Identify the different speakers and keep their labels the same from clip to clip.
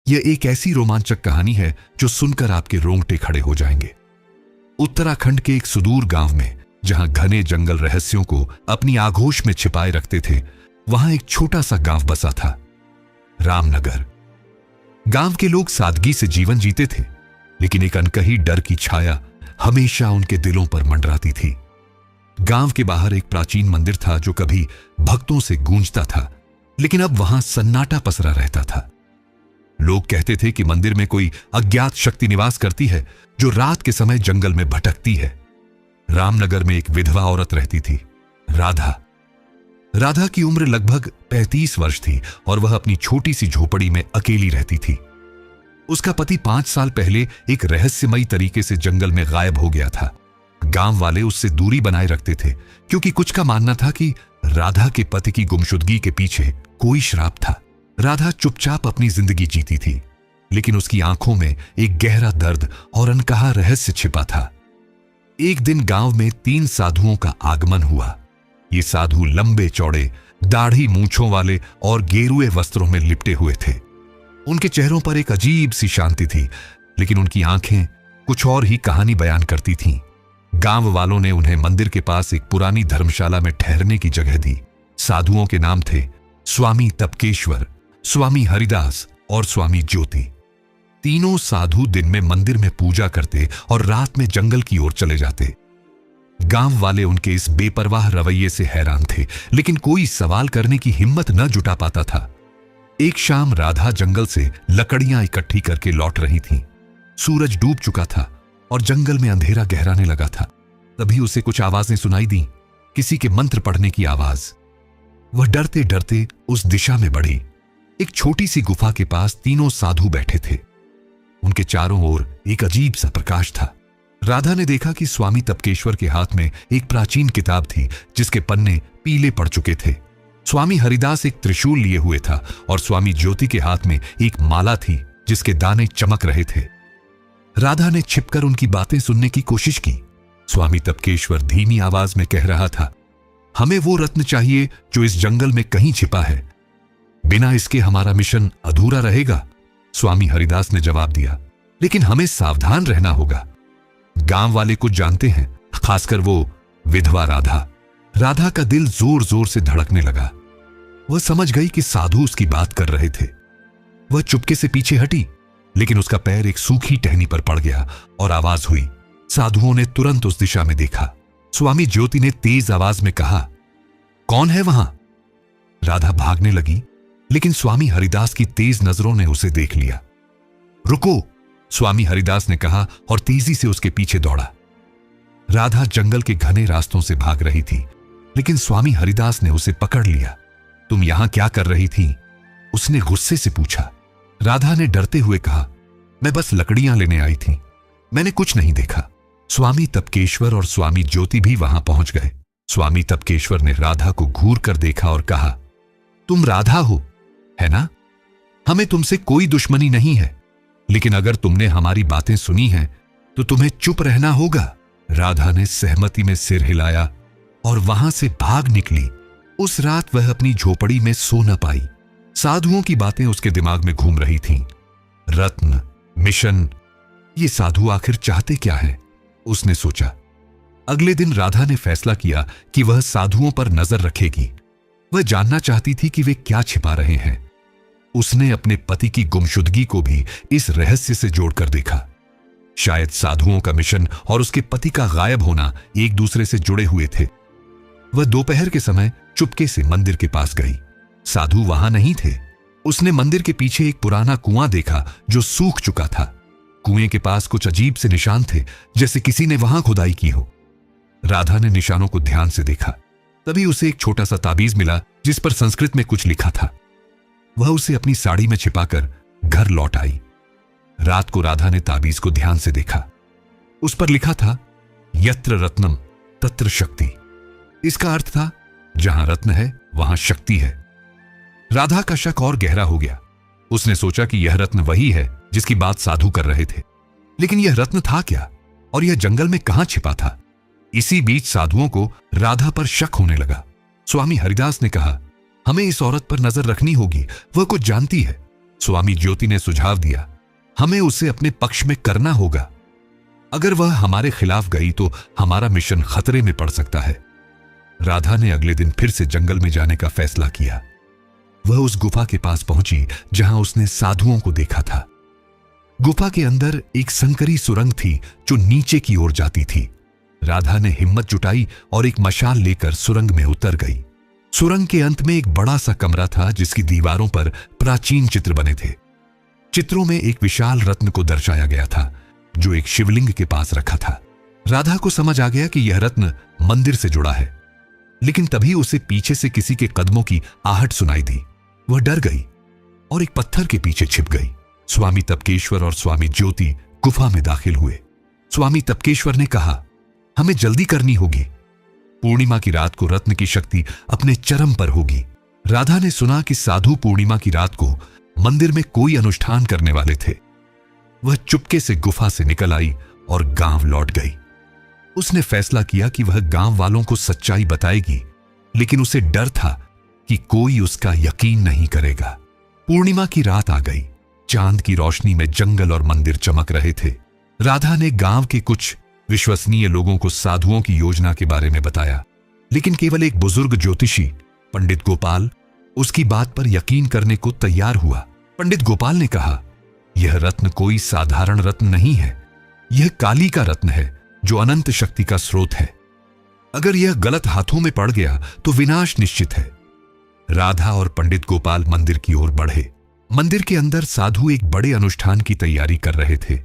Speaker 1: यह एक ऐसी रोमांचक कहानी है जो सुनकर आपके रोंगटे खड़े हो जाएंगे। उत्तराखंड के एक सुदूर गांव में, जहां घने जंगल रहस्यों को अपनी आगोश में छिपाए रखते थे, वहां एक छोटा सा गांव बसा था, रामनगर। गांव के लोग सादगी से जीवन जीते थे, लेकिन एक अनकही डर की छाया हमेशा उनके दिलों पर मंडराती थी। गांव के बाहर एक प्राचीन मंदिर था जो कभी भक्तों से गूंजता था, लेकिन अब वहां सन्नाटा पसरा रहता था। लोग कहते थे कि मंदिर में कोई अज्ञात शक्ति निवास करती है जो रात के समय जंगल में भटकती है। रामनगर में एक विधवा औरत रहती थी, राधा। राधा की उम्र लगभग 35 वर्ष थी और वह अपनी छोटी सी झोपड़ी में अकेली रहती थी। उसका पति 5 साल पहले एक रहस्यमयी तरीके से जंगल में गायब हो गया था। गांव वाले उससे दूरी बनाए रखते थे, क्योंकि कुछ का मानना था कि राधा के पति की गुमशुदगी के पीछे कोई श्राप था। राधा चुपचाप अपनी जिंदगी जीती थी, लेकिन उसकी आंखों में एक गहरा दर्द और अनकहा रहस्य छिपा था। एक दिन गांव में 3 साधुओं का आगमन हुआ। ये साधु लंबे चौड़े, दाढ़ी मूंछों वाले और गेरुए वस्त्रों में लिपटे हुए थे। उनके चेहरों पर एक अजीब सी शांति थी, लेकिन उनकी आंखें कुछ और ही कहानी बयान करती थीं। गांव वालों ने उन्हें मंदिर के पास एक पुरानी धर्मशाला में ठहरने की जगह दी। साधुओं के नाम थे स्वामी तपकेश्वर, स्वामी हरिदास और स्वामी ज्योति। तीनों साधु दिन में मंदिर में पूजा करते और रात में जंगल की ओर चले जाते। गांव वाले उनके इस बेपरवाह रवैये से हैरान थे, लेकिन कोई सवाल करने की हिम्मत न जुटा पाता था। एक शाम राधा जंगल से लकड़ियां इकट्ठी करके लौट रही थी। सूरज डूब चुका था और जंगल में अंधेरा गहराने लगा था। तभी उसे कुछ आवाजें सुनाई दी, किसी के मंत्र पढ़ने की आवाज। वह डरते डरते उस दिशा में बढ़ी। एक छोटी सी गुफा के पास तीनों साधु बैठे थे। उनके चारों ओर एक अजीब सा प्रकाश था। राधा ने देखा कि स्वामी तपकेश्वर के हाथ में एक प्राचीन किताब थी, जिसके पन्ने पीले पड़ चुके थे। स्वामी हरिदास एक त्रिशूल लिए हुए था और स्वामी ज्योति के हाथ में एक माला थी, जिसके दाने चमक रहे थे। राधा ने छिपकर उनकी बातें सुनने की कोशिश की। स्वामी तपकेश्वर धीमी आवाज में कह रहा था, हमें वो रत्न चाहिए जो इस जंगल में कहीं छिपा है। बिना इसके हमारा मिशन अधूरा रहेगा। स्वामी हरिदास ने जवाब दिया, लेकिन हमें सावधान रहना होगा। गांव वाले कुछ जानते हैं, खासकर वो विधवा राधा। राधा का दिल जोर जोर से धड़कने लगा। वह समझ गई कि साधु उसकी बात कर रहे थे। वह चुपके से पीछे हटी, लेकिन उसका पैर एक सूखी टहनी पर पड़ गया और आवाज हुई। साधुओं ने तुरंत उस दिशा में देखा। स्वामी ज्योति ने तेज आवाज में कहा, कौन है वहां? राधा भागने लगी, लेकिन स्वामी हरिदास की तेज नजरों ने उसे देख लिया। रुको, स्वामी हरिदास ने कहा और तेजी से उसके पीछे दौड़ा। राधा जंगल के घने रास्तों से भाग रही थी, लेकिन स्वामी हरिदास ने उसे पकड़ लिया। तुम यहां क्या कर रही थी? उसने गुस्से से पूछा। राधा ने डरते हुए कहा, मैं बस लकड़ियां लेने आई थी, मैंने कुछ नहीं देखा। स्वामी तपकेश्वर और स्वामी ज्योति भी वहां पहुंच गए। स्वामी तपकेश्वर ने राधा को घूर कर देखा और कहा, तुम राधा हो, है ना? हमें तुमसे कोई दुश्मनी नहीं है, लेकिन अगर तुमने हमारी बातें सुनी हैं तो तुम्हें चुप रहना होगा। राधा ने सहमति में सिर हिलाया और वहां से भाग निकली। उस रात वह अपनी झोपड़ी में सो न पाई। साधुओं की बातें उसके दिमाग में घूम रही थीं। रत्न, मिशन, ये साधु आखिर चाहते क्या है? उसने सोचा। अगले दिन राधा ने फैसला किया कि वह साधुओं पर नजर रखेगी। वह जानना चाहती थी कि वे क्या छिपा रहे हैं। उसने अपने पति की गुमशुदगी को भी इस रहस्य से जोड़कर देखा। शायद साधुओं का मिशन और उसके पति का गायब होना एक दूसरे से जुड़े हुए थे। वह दोपहर के समय चुपके से मंदिर के पास गई। साधु वहां नहीं थे। उसने मंदिर के पीछे एक पुराना कुआं देखा जो सूख चुका था। कुएं के पास कुछ अजीब से निशान थे, जैसे किसी ने वहां खुदाई की हो। राधा ने निशानों को ध्यान से देखा। तभी उसे एक छोटा सा ताबीज मिला जिस पर संस्कृत में कुछ लिखा था। वह उसे अपनी साड़ी में छिपाकर घर लौट आई। रात को राधा ने ताबीज को ध्यान से देखा। उस पर लिखा था, यत्र रत्नम तत्र शक्ति। इसका अर्थ था, जहां रत्न है वहां शक्ति है। राधा का शक और गहरा हो गया। उसने सोचा कि यह रत्न वही है जिसकी बात साधु कर रहे थे, लेकिन यह रत्न था क्या और यह जंगल में कहां छिपा था? इसी बीच साधुओं को राधा पर शक होने लगा। स्वामी हरिदास ने कहा, हमें इस औरत पर नजर रखनी होगी, वह कुछ जानती है। स्वामी ज्योति ने सुझाव दिया, हमें उसे अपने पक्ष में करना होगा। अगर वह हमारे खिलाफ गई तो हमारा मिशन खतरे में पड़ सकता है। राधा ने अगले दिन फिर से जंगल में जाने का फैसला किया। वह उस गुफा के पास पहुंची जहां उसने साधुओं को देखा था। गुफा के अंदर एक संकरी सुरंग थी जो नीचे की ओर जाती थी। राधा ने हिम्मत जुटाई और एक मशाल लेकर सुरंग में उतर गई। सुरंग के अंत में एक बड़ा सा कमरा था जिसकी दीवारों पर प्राचीन चित्र बने थे। चित्रों में एक विशाल रत्न को दर्शाया गया था जो एक शिवलिंग के पास रखा था। राधा को समझ आ गया कि यह रत्न मंदिर से जुड़ा है, लेकिन तभी उसे पीछे से किसी के कदमों की आहट सुनाई दी। वह डर गई और एक पत्थर के पीछे छिप गई। स्वामी तपकेश्वर और स्वामी ज्योति गुफा में दाखिल हुए। स्वामी तपकेश्वर ने कहा, हमें जल्दी करनी होगी। पूर्णिमा की रात को रत्न की शक्ति अपने चरम पर होगी। राधा ने सुना कि साधु पूर्णिमा की रात को मंदिर में कोई अनुष्ठान करने वाले थे। वह चुपके से गुफा से निकल आई और गांव लौट गई। उसने फैसला किया कि वह गांव वालों को सच्चाई बताएगी, लेकिन उसे डर था कि कोई उसका यकीन नहीं करेगा। पूर्णिमा की रात आ गई। चांद की रोशनी में जंगल और मंदिर चमक रहे थे। राधा ने गांव के कुछ विश्वसनीय लोगों को साधुओं की योजना के बारे में बताया, लेकिन केवल एक बुजुर्ग ज्योतिषी पंडित गोपाल उसकी बात पर यकीन करने को तैयार हुआ। पंडित गोपाल ने कहा, यह रत्न कोई साधारण रत्न नहीं है, यह काली का रत्न है जो अनंत शक्ति का स्रोत है। अगर यह गलत हाथों में पड़ गया तो विनाश निश्चित है। राधा और पंडित गोपाल मंदिर की ओर बढ़े। मंदिर के अंदर साधु एक बड़े अनुष्ठान की तैयारी कर रहे थे।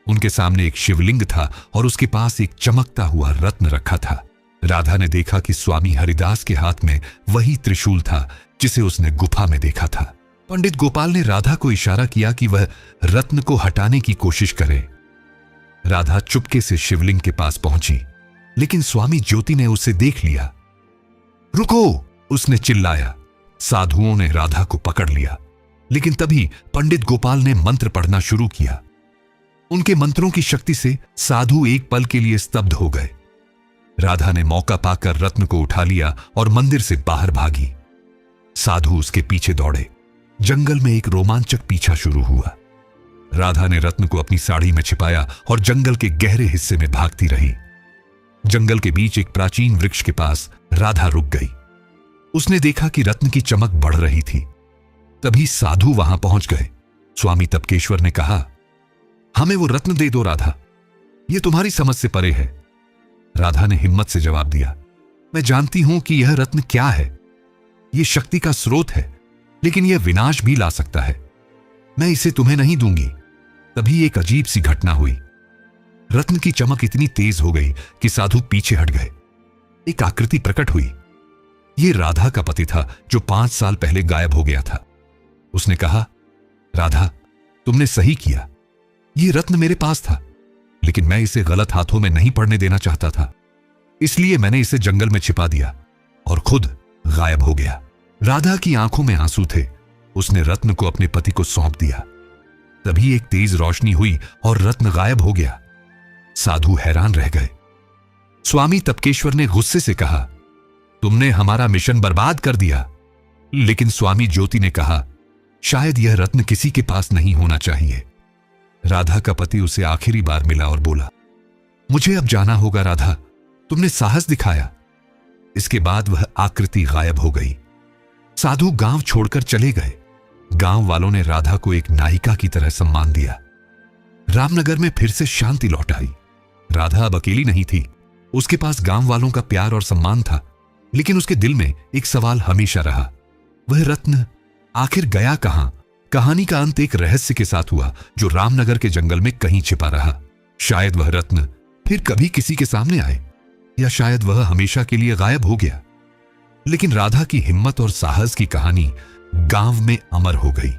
Speaker 1: उनके सामने एक शिवलिंग था और उसके पास एक चमकता हुआ रत्न रखा था। राधा ने देखा कि स्वामी हरिदास के हाथ में वही त्रिशूल था जिसे उसने गुफा में देखा था। पंडित गोपाल ने राधा को इशारा किया कि वह रत्न को हटाने की कोशिश करे। राधा चुपके से शिवलिंग के पास पहुंची, लेकिन स्वामी ज्योति ने उसे देख लिया। रुको, उसने चिल्लाया। साधुओं ने राधा को पकड़ लिया, लेकिन तभी पंडित गोपाल ने मंत्र पढ़ना शुरू किया। उनके मंत्रों की शक्ति से साधु एक पल के लिए स्तब्ध हो गए। राधा ने मौका पाकर रत्न को उठा लिया और मंदिर से बाहर भागी। साधु उसके पीछे दौड़े। जंगल में एक रोमांचक पीछा शुरू हुआ। राधा ने रत्न को अपनी साड़ी में छिपाया और जंगल के गहरे हिस्से में भागती रही। जंगल के बीच एक प्राचीन वृक्ष के पास राधा रुक गई। उसने देखा कि रत्न की चमक बढ़ रही थी। तभी साधु वहां पहुंच गए। स्वामी तपकेश्वर ने कहा, हमें वो रत्न दे दो राधा, ये तुम्हारी समझ से परे है। राधा ने हिम्मत से जवाब दिया, मैं जानती हूं कि यह रत्न क्या है। यह शक्ति का स्रोत है, लेकिन यह विनाश भी ला सकता है। मैं इसे तुम्हें नहीं दूंगी। तभी एक अजीब सी घटना हुई। रत्न की चमक इतनी तेज हो गई कि साधु पीछे हट गए। एक आकृति प्रकट हुई। यह राधा का पति था जो 5 साल पहले गायब हो गया था। उसने कहा, राधा, तुमने सही किया। यह रत्न मेरे पास था, लेकिन मैं इसे गलत हाथों में नहीं पड़ने देना चाहता था। इसलिए मैंने इसे जंगल में छिपा दिया और खुद गायब हो गया। राधा की आंखों में आंसू थे। उसने रत्न को अपने पति को सौंप दिया। तभी एक तेज रोशनी हुई और रत्न गायब हो गया। साधु हैरान रह गए। स्वामी तपकेश्वर ने गुस्से से कहा, तुमने हमारा मिशन बर्बाद कर दिया। लेकिन स्वामी ज्योति ने कहा, शायद यह रत्न किसी के पास नहीं होना चाहिए। राधा का पति उसे आखिरी बार मिला और बोला, मुझे अब जाना होगा राधा, तुमने साहस दिखाया। इसके बाद वह आकृति गायब हो गई। साधु गांव छोड़कर चले गए। गांव वालों ने राधा को एक नायिका की तरह सम्मान दिया। रामनगर में फिर से शांति लौट आई। राधा अब अकेली नहीं थी। उसके पास गांव वालों का प्यार और सम्मान था, लेकिन उसके दिल में एक सवाल हमेशा रहा, वह रत्न आखिर गया कहां? कहानी का अंत एक रहस्य के साथ हुआ जो रामनगर के जंगल में कहीं छिपा रहा। शायद वह रत्न फिर कभी किसी के सामने आए, या शायद वह हमेशा के लिए गायब हो गया। लेकिन राधा की हिम्मत और साहस की कहानी गांव में अमर हो गई।